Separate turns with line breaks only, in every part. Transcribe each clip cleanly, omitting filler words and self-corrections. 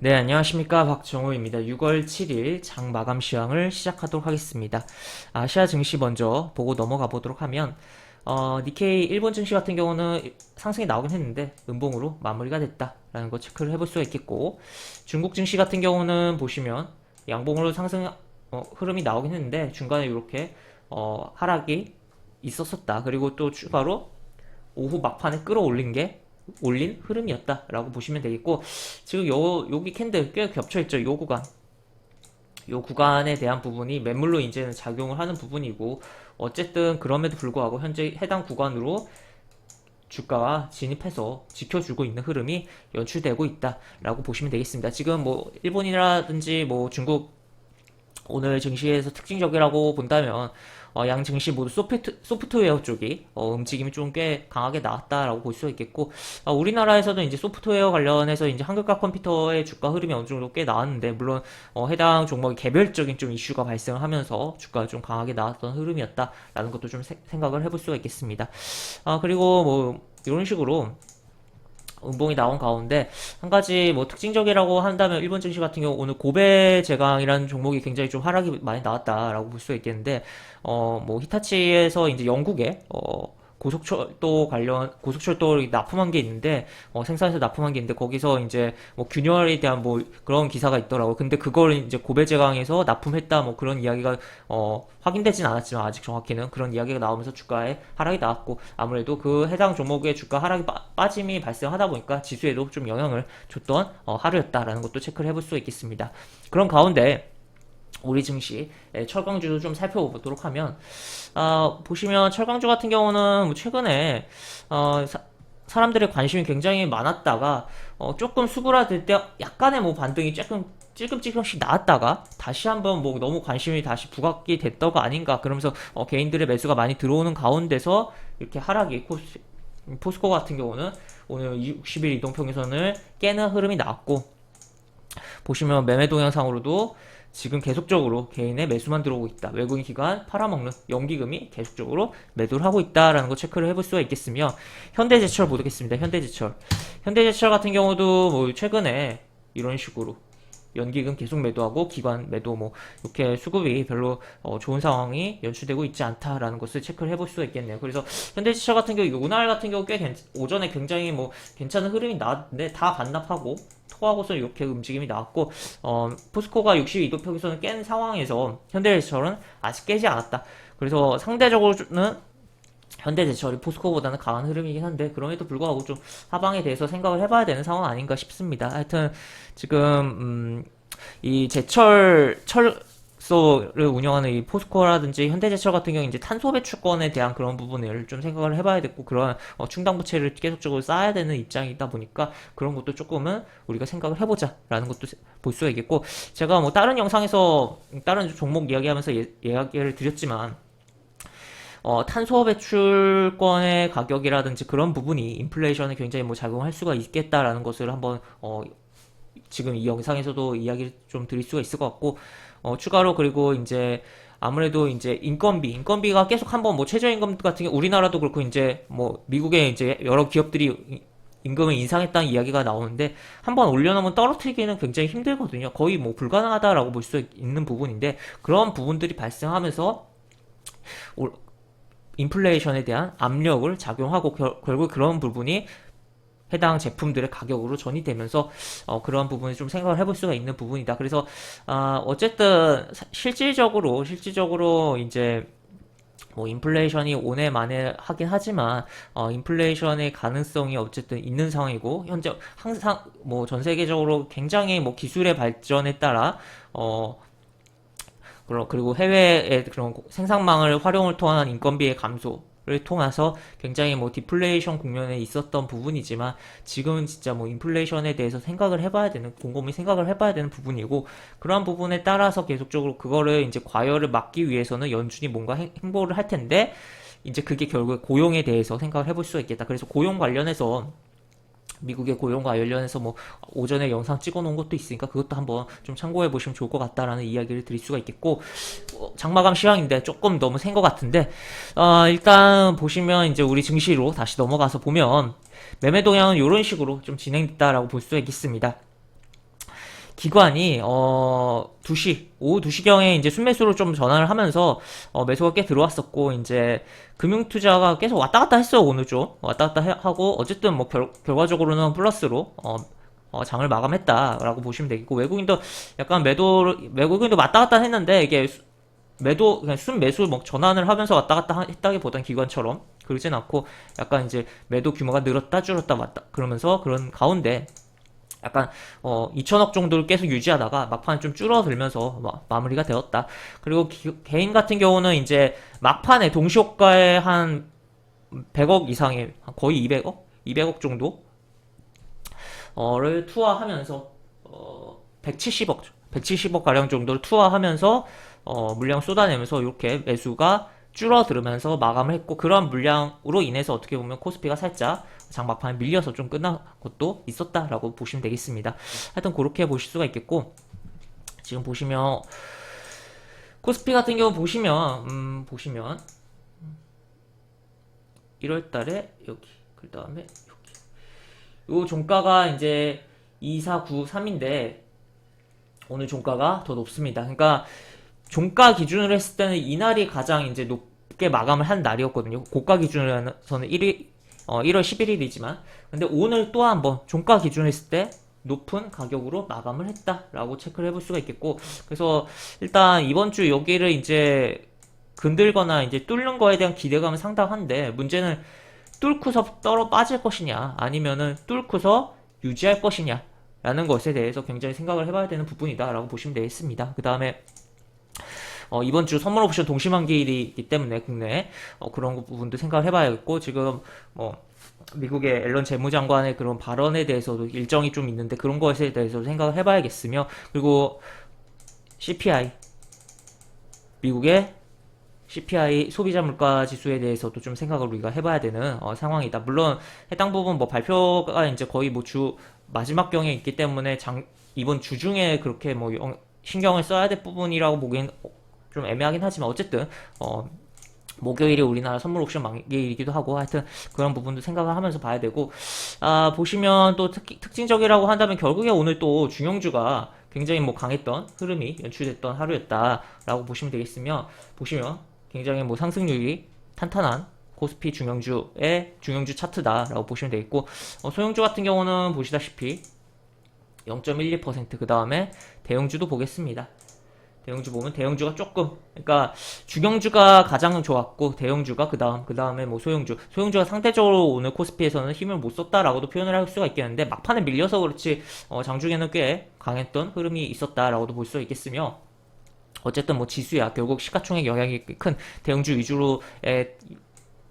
네, 안녕하십니까. 박정호입니다. 6월 7일 장 마감 시황을 시작하도록 하겠습니다. 아시아 증시 먼저 보고 넘어가 보도록 하면, 니케이 일본 증시 같은 경우는 상승이 나오긴 했는데, 음봉으로 마무리가 됐다라는 거 체크를 해볼 수가 있겠고, 중국 증시 같은 경우는 보시면, 양봉으로 상승, 흐름이 나오긴 했는데, 중간에 이렇게, 하락이 있었었다. 그리고 또 추가로 오후 막판에 올린 흐름이었다라고 보시면 되겠고, 지금 여기 캔들 꽤 겹쳐있죠. 요 구간에 대한 부분이 매물로 이제는 작용을 하는 부분이고, 어쨌든 그럼에도 불구하고 현재 해당 구간으로 주가가 진입해서 지켜주고 있는 흐름이 연출되고 있다라고 보시면 되겠습니다. 지금 뭐 일본이라든지 뭐 중국 오늘 증시에서 특징적이라고 본다면, 양 증시 모두 소프트웨어 쪽이 움직임이 좀 꽤 강하게 나왔다라고 볼 수 있겠고, 우리나라에서도 이제 소프트웨어 관련해서 이제 한국과 컴퓨터의 주가 흐름이 어느 정도 꽤 나왔는데, 물론 해당 종목이 개별적인 좀 이슈가 발생하면서 주가가 좀 강하게 나왔던 흐름이었다라는 것도 좀 생각을 해볼 수가 있겠습니다. 그리고 뭐 이런 식으로 음봉이 나온 가운데 한 가지 뭐 특징적이라고 한다면, 일본 증시 같은 경우 오늘 고베 제강이라는 종목이 굉장히 좀 하락이 많이 나왔다라고 볼 수 있겠는데, 뭐 히타치에서 이제 영국에 고속철도 납품한 게 있는데, 생산해서 납품한 게 있는데, 거기서 이제 뭐 균열에 대한 뭐 그런 기사가 있더라고. 근데 그걸 이제 고베제강에서 납품했다 뭐 그런 이야기가 확인되진 않았지만, 아직 정확히는 그런 이야기가 나오면서 주가에 하락이 나왔고, 아무래도 그 해당 종목의 주가 하락이 빠짐이 발생하다 보니까 지수에도 좀 영향을 줬던 하루였다라는 것도 체크를 해볼 수 있겠습니다. 그런 가운데 우리 증시 철강주도 좀 살펴보도록 하면, 보시면 철강주 같은 경우는 뭐 최근에 사람들의 관심이 굉장히 많았다가 조금 수그라들 때 약간의 뭐 반등이 조금 찔끔찔끔씩 나왔다가 다시 한번 뭐 너무 관심이 다시 부각이 됐다가 아닌가, 그러면서 개인들의 매수가 많이 들어오는 가운데서 이렇게 하락이 포스코 같은 경우는 오늘 60일 이동평균선을 깨는 흐름이 나왔고, 보시면 매매 동영상으로도 지금 계속적으로 개인의 매수만 들어오고 있다. 외국인 기관 팔아먹는 연기금이 계속적으로 매도를 하고 있다라는 거 체크를 해볼 수가 있겠으며, 현대제철 보겠습니다. 현대제철 같은 경우도 뭐 최근에 이런 식으로 연기금 계속 매도하고 기관 매도 뭐 이렇게 수급이 별로 좋은 상황이 연출되고 있지 않다라는 것을 체크를 해볼 수가 있겠네요. 그래서 현대제철 같은 경우 오늘 같은 경우 오전에 굉장히 뭐 괜찮은 흐름이 나왔는데 다 반납하고 토하고서 이렇게 움직임이 나왔고, 포스코가 62도 평균선을 깬 상황에서 현대제철은 아직 깨지 않았다. 그래서 상대적으로는 현대제철이 포스코보다는 강한 흐름이긴 한데, 그럼에도 불구하고 좀 하방에 대해서 생각을 해봐야 되는 상황 아닌가 싶습니다. 하여튼 지금 이 철소를 운영하는 이 포스코라든지 현대제철 같은 경우 이제 탄소 배출권에 대한 그런 부분을 좀 생각을 해봐야 되고, 그런 충당 부채를 계속적으로 쌓아야 되는 입장이다 보니까 그런 것도 조금은 우리가 생각을 해보자라는 것도 볼 수가 있겠고, 제가 뭐 다른 영상에서 다른 종목 이야기하면서 이야기를 드렸지만, 탄소 배출권의 가격이라든지 그런 부분이 인플레이션에 굉장히 뭐 작용할 수가 있겠다라는 것을 한번 지금 이 영상에서도 이야기를 좀 드릴 수가 있을 것 같고, 추가로 그리고 이제 아무래도 이제 인건비가 계속 한번 뭐 최저임금 같은 경우 우리나라도 그렇고 이제 뭐 미국의 이제 여러 기업들이 임금을 인상했다는 이야기가 나오는데, 한번 올려놓으면 떨어뜨리기는 굉장히 힘들거든요. 거의 뭐 불가능하다라고 볼 수 있는 부분인데, 그런 부분들이 발생하면서 인플레이션에 대한 압력을 작용하고, 결국 그런 부분이 해당 제품들의 가격으로 전이되면서 그런 부분을 좀 생각을 해볼 수가 있는 부분이다. 그래서 어쨌든 실질적으로 이제 뭐 인플레이션이 오내 만에 하긴 하지만, 인플레이션의 가능성이 어쨌든 있는 상황이고, 현재 항상 뭐 전 세계적으로 굉장히 뭐 기술의 발전에 따라 그리고 해외의 그런 생산망을 활용을 통한 인건비의 감소를 통해서 굉장히 뭐 디플레이션 국면에 있었던 부분이지만, 지금은 진짜 뭐 인플레이션에 대해서 곰곰이 생각을 해봐야 되는 부분이고, 그러한 부분에 따라서 계속적으로 그거를 이제 과열을 막기 위해서는 연준이 뭔가 행보를 할 텐데, 이제 그게 결국에 고용에 대해서 생각을 해볼 수가 있겠다. 그래서 고용 관련해서 미국의 고용과 관련해서 뭐 오전에 영상 찍어 놓은 것도 있으니까 그것도 한번 좀 참고해 보시면 좋을 것 같다라는 이야기를 드릴 수가 있겠고, 장마감 시황인데 조금 너무 센 것 같은데, 일단 보시면 이제 우리 증시로 다시 넘어가서 보면 매매 동향은 이런 식으로 좀 진행됐다라고 볼 수가 있겠습니다. 기관이 2시 오후 2시경에 이제 순매수로 좀 전환을 하면서 매수가 꽤 들어왔었고 이제 금융투자가 계속 왔다 갔다 했어요. 오늘 좀 왔다 갔다 하고 어쨌든 뭐 결과적으로는 플러스로 장을 마감했다라고 보시면 되겠고 외국인도 약간 외국인도 왔다 갔다 했는데 이게 매도 그냥 순매수 뭐 전환을 하면서 왔다 갔다 했다기보단 기관처럼 그러진 않고 약간 이제 매도 규모가 늘었다 줄었다 왔다 그러면서 그런 가운데 약간 2천억 정도를 계속 유지하다가 막판에 좀 줄어들면서 마무리가 되었다. 그리고 개인 같은 경우는 이제 막판에 동시효과에 한 100억 이상의 거의 200억? 200억 정도를 투하하면서 170억 가량 정도를 투하하면서 물량 쏟아내면서 이렇게 매수가 줄어들으면서 마감을 했고 그런 물량으로 인해서 어떻게 보면 코스피가 살짝 장 막판에 밀려서 좀 끝난 것도 있었다라고 보시면 되겠습니다. 하여튼 그렇게 보실 수가 있겠고 지금 보시면 코스피 같은 경우 보시면 1월달에 여기 그 다음에 여기 요 종가가 이제 2493인데 오늘 종가가 더 높습니다. 그러니까 종가 기준으로 했을 때는 이날이 가장 이제 높게 마감을 한 날이었거든요. 고가 기준으로는 1월 11일이지만 근데 오늘 또 한번 종가 기준으로 했을 때 높은 가격으로 마감을 했다라고 체크를 해볼 수가 있겠고 그래서 일단 이번 주 여기를 이제 건들거나 이제 뚫는 거에 대한 기대감은 상당한데 문제는 뚫고서 떨어 빠질 것이냐 아니면은 뚫고서 유지할 것이냐 라는 것에 대해서 굉장히 생각을 해봐야 되는 부분이다 라고 보시면 되겠습니다. 그 다음에 이번 주 선물 옵션 동시만기일이기 때문에 국내 그런 부분도 생각을 해봐야겠고 지금 미국의 앨런 재무장관의 그런 발언에 대해서도 일정이 좀 있는데 그런 것에 대해서도 생각을 해봐야겠으며 그리고 CPI 미국의 CPI 소비자 물가 지수에 대해서도 좀 생각을 우리가 해봐야 되는 상황이다. 물론 해당 부분 뭐 발표가 이제 거의 뭐 주 마지막 경에 있기 때문에 이번 주 중에 그렇게 뭐 신경을 써야 될 부분이라고 보기엔 좀 애매하긴 하지만 어쨌든 목요일이 우리나라 선물 옵션 만기일이기도 하고 하여튼 그런 부분도 생각을 하면서 봐야 되고 보시면 또 특징적이라고 한다면 결국에 오늘 또 중형주가 굉장히 뭐 강했던 흐름이 연출됐던 하루였다라고 보시면 되겠으며 보시면 굉장히 뭐 상승률이 탄탄한 코스피 중형주의 중형주 차트다라고 보시면 되겠고 소형주 같은 경우는 보시다시피 0.12% 그 다음에 대형주도 보겠습니다. 대형주 보면 대형주가 조금 그러니까 중형주가 가장 좋았고 대형주가 그 다음에 뭐 소형주가 상대적으로 오늘 코스피에서는 힘을 못 썼다라고도 표현을 할 수가 있겠는데 막판에 밀려서 그렇지 장중에는 꽤 강했던 흐름이 있었다라고도 볼 수 있겠으며 어쨌든 뭐 지수야 결국 시가총액 영향이 큰 대형주 위주로에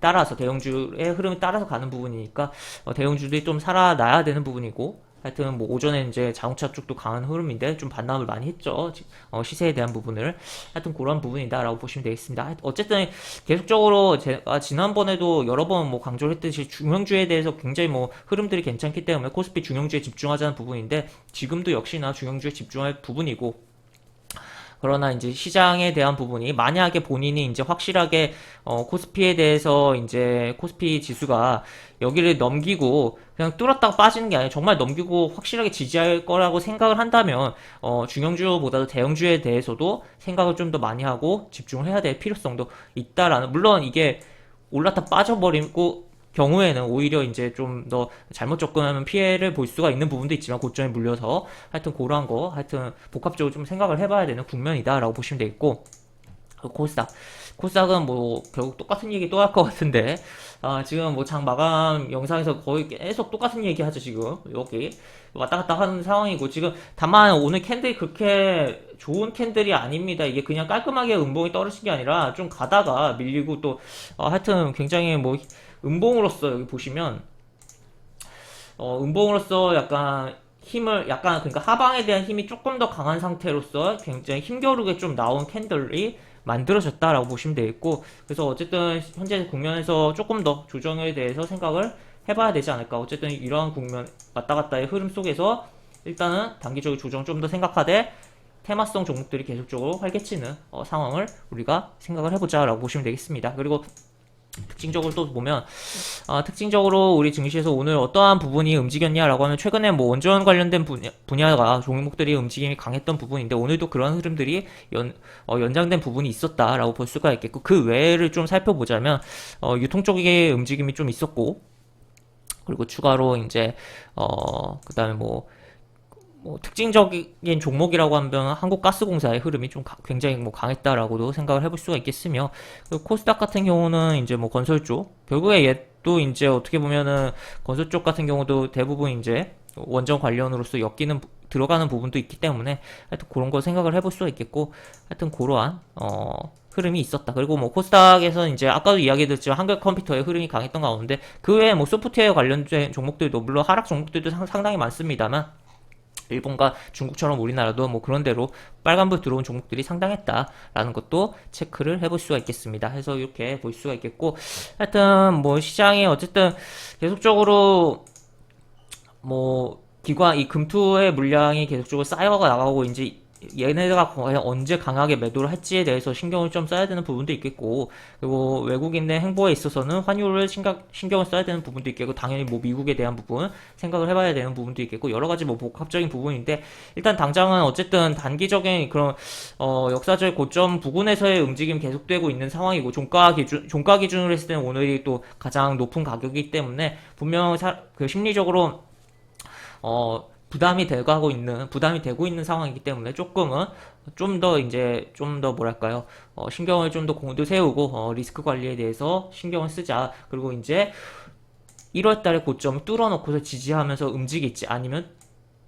따라서 대형주의 흐름에 따라서 가는 부분이니까 대형주들이 좀 살아나야 되는 부분이고 하여튼 뭐 오전에 이제 자동차 쪽도 강한 흐름인데 좀 반납을 많이 했죠. 시세에 대한 부분을 하여튼 그런 부분이다라고 보시면 되겠습니다. 어쨌든 계속적으로 제가 지난번에도 여러 번 뭐 강조를 했듯이 중형주에 대해서 굉장히 뭐 흐름들이 괜찮기 때문에 코스피 중형주에 집중하자는 부분인데 지금도 역시나 중형주에 집중할 부분이고 그러나 이제 시장에 대한 부분이 만약에 본인이 이제 확실하게 코스피에 대해서 이제 코스피 지수가 여기를 넘기고 그냥 뚫었다가 빠지는 게 아니라 정말 넘기고 확실하게 지지할 거라고 생각을 한다면 중형주보다도 대형주에 대해서도 생각을 좀 더 많이 하고 집중을 해야 될 필요성도 있다라는 물론 이게 올랐다 빠져버리고 경우에는 오히려 이제 좀 더 잘못 접근하면 피해를 볼 수가 있는 부분도 있지만 고점에 물려서 하여튼 그러한 거 하여튼 복합적으로 좀 생각을 해봐야 되는 국면이다라고 보시면 되겠고 코스닥은 뭐 결국 똑같은 얘기 또 할 것 같은데 지금 뭐 장 마감 영상에서 거의 계속 똑같은 얘기 하죠. 지금 여기 왔다 갔다 하는 상황이고 지금 다만 오늘 캔들이 그렇게 좋은 캔들이 아닙니다. 이게 그냥 깔끔하게 음봉이 떨어진 게 아니라 좀 가다가 밀리고 또 하여튼 굉장히 뭐 음봉으로서 여기 보시면 음봉으로서 약간 그러니까 하방에 대한 힘이 조금 더 강한 상태로서 굉장히 힘겨루게 좀 나온 캔들이 만들어졌다라고 보시면 되겠고 그래서 어쨌든 현재 국면에서 조금 더 조정에 대해서 생각을 해봐야 되지 않을까. 어쨌든 이러한 국면 왔다 갔다의 흐름 속에서 일단은 단기적인 조정 좀 더 생각하되 테마성 종목들이 계속적으로 활개치는 상황을 우리가 생각을 해보자 라고 보시면 되겠습니다. 그리고 특징적으로 또 보면 특징적으로 우리 증시에서 오늘 어떠한 부분이 움직였냐라고 하면 최근에 뭐 원전 관련된 분야가 종목들이 움직임이 강했던 부분인데 오늘도 그런 흐름들이 연장된 부분이 있었다라고 볼 수가 있겠고 그 외를 좀 살펴보자면 유통 쪽의 움직임이 좀 있었고 그리고 추가로 이제 그다음에 뭐 특징적인 종목이라고 하면 한국가스공사의 흐름이 좀 굉장히 뭐 강했다라고도 생각을 해볼 수가 있겠으며 코스닥 같은 경우는 이제 뭐 건설 쪽 결국에 얘도 이제 어떻게 보면은 건설 쪽 같은 경우도 대부분 이제 원전 관련으로서 엮이는 들어가는 부분도 있기 때문에 하여튼 그런 거 생각을 해볼 수가 있겠고 하여튼 그러한 흐름이 있었다. 그리고 뭐 코스닥에서 이제 아까도 이야기드렸지만 한글 컴퓨터의 흐름이 강했던 가운데 그 외에 뭐 소프트웨어 관련된 종목들도 물론 하락 종목들도 상당히 많습니다만 일본과 중국처럼 우리나라도 뭐 그런 대로 빨간불 들어온 종목들이 상당했다라는 것도 체크를 해볼 수가 있겠습니다. 해서 이렇게 볼 수가 있겠고 하여튼 뭐 시장이 어쨌든 계속적으로 뭐 기관 이 금투의 물량이 계속적으로 쌓여가 나가고 이제 얘네가 과연 언제 강하게 매도를 할지에 대해서 신경을 좀 써야 되는 부분도 있겠고 그리고 외국인의 행보에 있어서는 환율을 신경을 써야 되는 부분도 있겠고 당연히 뭐 미국에 대한 부분 생각을 해봐야 되는 부분도 있겠고 여러 가지 뭐 복합적인 부분인데 일단 당장은 어쨌든 단기적인 그런 역사적 고점 부근에서의 움직임 계속되고 있는 상황이고 종가 기준으로 했을 때는 오늘이 또 가장 높은 가격이기 때문에 분명 그 심리적으로 부담이 되고 있는 상황이기 때문에 조금은 좀 더 뭐랄까요, 신경을 좀 더 공도 세우고, 리스크 관리에 대해서 신경을 쓰자. 그리고 이제 1월 달에 고점 뚫어놓고서 지지하면서 움직일지 아니면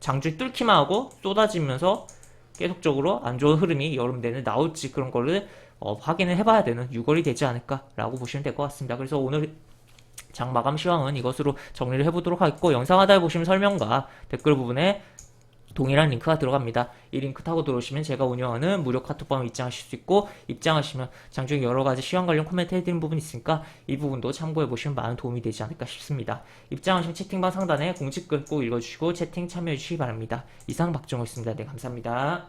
장중 뚫기만 하고 쏟아지면서 계속적으로 안 좋은 흐름이 여름 내내 나올지 그런 거를 확인을 해봐야 되는 6월이 되지 않을까라고 보시면 될 것 같습니다. 그래서 오늘 장 마감 시황은 이것으로 정리를 해보도록 하겠고 영상 하단에 보시면 설명과 댓글 부분에 동일한 링크가 들어갑니다. 이 링크 타고 들어오시면 제가 운영하는 무료 카톡방을 입장하실 수 있고 입장하시면 장중에 여러가지 시황 관련 코멘트 해드리는 부분이 있으니까 이 부분도 참고해보시면 많은 도움이 되지 않을까 싶습니다. 입장하시면 채팅방 상단에 공지글 꼭 읽어주시고 채팅 참여해주시기 바랍니다. 이상 박정호였습니다. 네, 감사합니다.